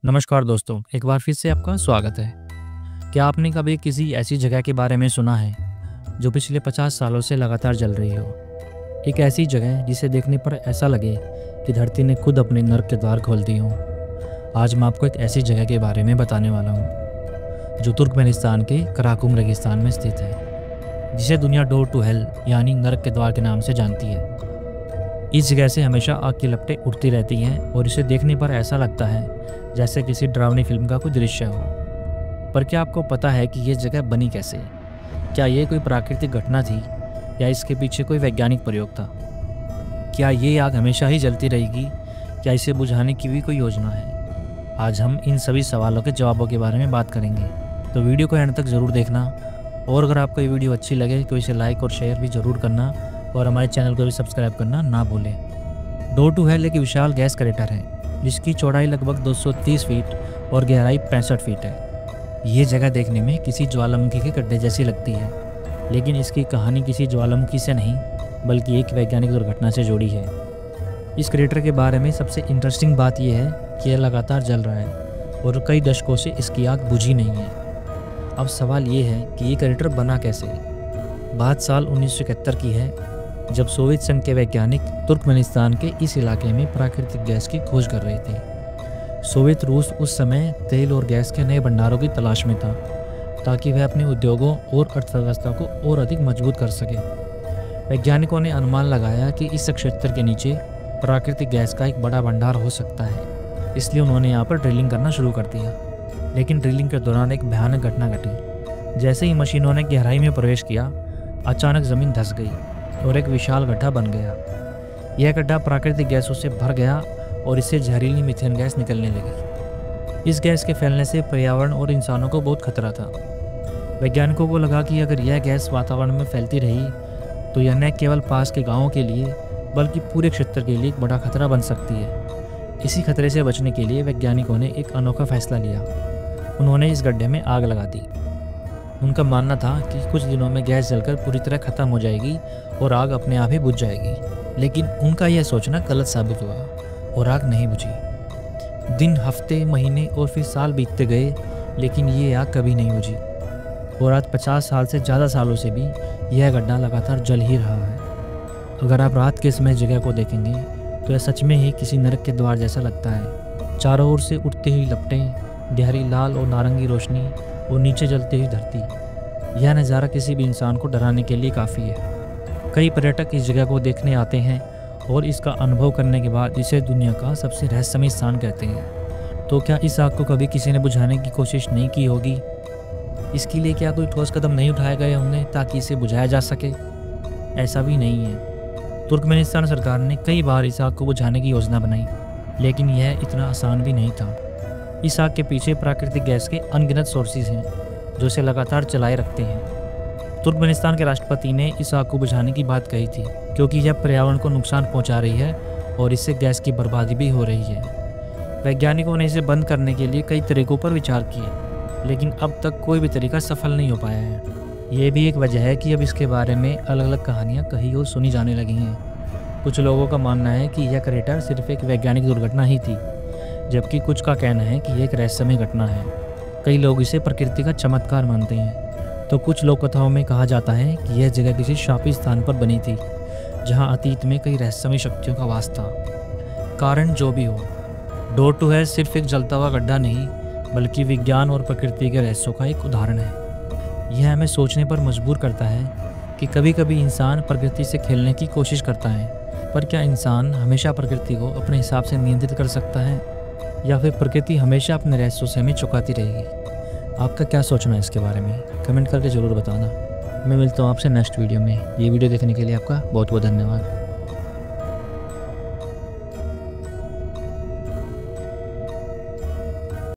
नमस्कार दोस्तों, एक बार फिर से आपका स्वागत है। क्या आपने कभी किसी ऐसी जगह के बारे में सुना है जो पिछले 50 सालों से लगातार जल रही हो? एक ऐसी जगह जिसे देखने पर ऐसा लगे कि धरती ने खुद अपने नर्क के द्वार खोल दिए हों। आज मैं आपको एक ऐसी जगह के बारे में बताने वाला हूँ जो तुर्कमेनिस्तान के कराकुम रेगिस्तान में स्थित है, जिसे दुनिया डोर टू हेल यानी नर्क के द्वार के नाम से जानती है। इस जगह से हमेशा आग की लपटें उठती रहती हैं और इसे देखने पर ऐसा लगता है जैसे किसी डरावनी फिल्म का कोई दृश्य हो। पर क्या आपको पता है कि ये जगह बनी कैसे? क्या ये कोई प्राकृतिक घटना थी या इसके पीछे कोई वैज्ञानिक प्रयोग था? क्या ये आग हमेशा ही जलती रहेगी? क्या इसे बुझाने की भी कोई योजना है? आज हम इन सभी सवालों के जवाबों के बारे में बात करेंगे, तो वीडियो को एंड तक ज़रूर देखना। और अगर आपको ये वीडियो अच्छी लगे तो इसे लाइक और शेयर भी ज़रूर करना और हमारे चैनल को भी सब्सक्राइब करना ना भूलें। डोर टू हेल एक विशाल गैस क्रेटर है जिसकी चौड़ाई लगभग 230 फीट और गहराई 65 फीट है। ये जगह देखने में किसी ज्वालामुखी के गड्ढे जैसी लगती है, लेकिन इसकी कहानी किसी ज्वालामुखी से नहीं बल्कि एक वैज्ञानिक दुर्घटना से जुड़ी है। इस क्रेटर के बारे में सबसे इंटरेस्टिंग बात यह है कि यह लगातार जल रहा है और कई दशकों से इसकी आग बुझी नहीं है। अब सवाल ये है कि ये क्रेटर बना कैसे? बात साल 1971 की है, जब सोवियत संघ के वैज्ञानिक तुर्कमेनिस्तान के इस इलाके में प्राकृतिक गैस की खोज कर रहे थे। सोवियत रूस उस समय तेल और गैस के नए भंडारों की तलाश में था, ताकि वह अपने उद्योगों और अर्थव्यवस्था को और अधिक मजबूत कर सके। वैज्ञानिकों ने अनुमान लगाया कि इस क्षेत्र के नीचे प्राकृतिक गैस का एक बड़ा भंडार हो सकता है, इसलिए उन्होंने यहाँ पर ड्रिलिंग करना शुरू कर दिया। लेकिन ड्रिलिंग के दौरान एक भयानक घटना घटी। जैसे ही मशीनों ने गहराई में प्रवेश किया, अचानक ज़मीन धंस गई और एक विशाल गड्ढा बन गया। यह गड्ढा प्राकृतिक गैसों से भर गया और इससे जहरीली मीथेन गैस निकलने लगी। इस गैस के फैलने से पर्यावरण और इंसानों को बहुत खतरा था। वैज्ञानिकों को लगा कि अगर यह गैस वातावरण में फैलती रही तो यह न केवल पास के गांवों के लिए बल्कि पूरे क्षेत्र के लिए एक बड़ा खतरा बन सकती है। इसी खतरे से बचने के लिए वैज्ञानिकों ने एक अनोखा फैसला लिया। उन्होंने इस गड्ढे में आग लगा दी। उनका मानना था कि कुछ दिनों में गैस जलकर पूरी तरह ख़त्म हो जाएगी और आग अपने आप ही बुझ जाएगी। लेकिन उनका यह सोचना गलत साबित हुआ और आग नहीं बुझी। दिन, हफ्ते, महीने और फिर साल बीतते गए, लेकिन ये आग कभी नहीं बुझी। और आज 50 साल से ज़्यादा सालों से भी यह गड्ढा लगातार जल ही रहा है। अगर आप रात के समय जगह को देखेंगे तो यह सच में ही किसी नरक के द्वार जैसा लगता है। चारों ओर से उठती हुई लपटें, गहरी लाल और नारंगी रोशनी और नीचे जलती हुई धरती। यह नज़ारा किसी भी इंसान को डराने के लिए काफ़ी है। कई पर्यटक इस जगह को देखने आते हैं और इसका अनुभव करने के बाद इसे दुनिया का सबसे रहस्यमय स्थान कहते हैं। तो क्या इस आग को कभी किसी ने बुझाने की कोशिश नहीं की होगी? इसके लिए क्या कोई ठोस कदम नहीं उठाए गए होंगे ताकि इसे बुझाया जा सके? ऐसा भी नहीं है। तुर्कमेनिस्तान सरकार ने कई बार इस आग को बुझाने की योजना बनाई, लेकिन यह इतना आसान भी नहीं था। इस आग के पीछे प्राकृतिक गैस के अनगिनत सोर्सेज हैं जो इसे लगातार चलाए रखते हैं। तुर्कमेनिस्तान के राष्ट्रपति ने इस आग को बुझाने की बात कही थी, क्योंकि यह पर्यावरण को नुकसान पहुंचा रही है और इससे गैस की बर्बादी भी हो रही है। वैज्ञानिकों ने इसे बंद करने के लिए कई तरीकों पर विचार किए, लेकिन अब तक कोई भी तरीका सफल नहीं हो पाया है। ये भी एक वजह है कि अब इसके बारे में अलग अलग कहानियाँ कही और सुनी जाने लगी हैं। कुछ लोगों का मानना है कि यह क्रेटर सिर्फ एक वैज्ञानिक दुर्घटना ही थी, जबकि कुछ का कहना है कि यह एक रहस्यमय घटना है। कई लोग इसे प्रकृति का चमत्कार मानते हैं, तो कुछ लोक कथाओं में कहा जाता है कि यह जगह किसी शापी स्थान पर बनी थी, जहां अतीत में कई रहस्यमय शक्तियों का वास था। कारण जो भी हो, डोर टू हेल सिर्फ एक जलता हुआ गड्ढा नहीं बल्कि विज्ञान और प्रकृति के रहस्यों का एक उदाहरण है। यह हमें सोचने पर मजबूर करता है कि कभी कभी इंसान प्रकृति से खेलने की कोशिश करता है, पर क्या इंसान हमेशा प्रकृति को अपने हिसाब से नियंत्रित कर सकता है, या फिर प्रकृति हमेशा अपने रहस्यों से हमें चुकाती रहेगी? आपका क्या सोचना है इसके बारे में? कमेंट करके ज़रूर बताना। मैं मिलता हूँ आपसे नेक्स्ट वीडियो में। ये वीडियो देखने के लिए आपका बहुत बहुत धन्यवाद।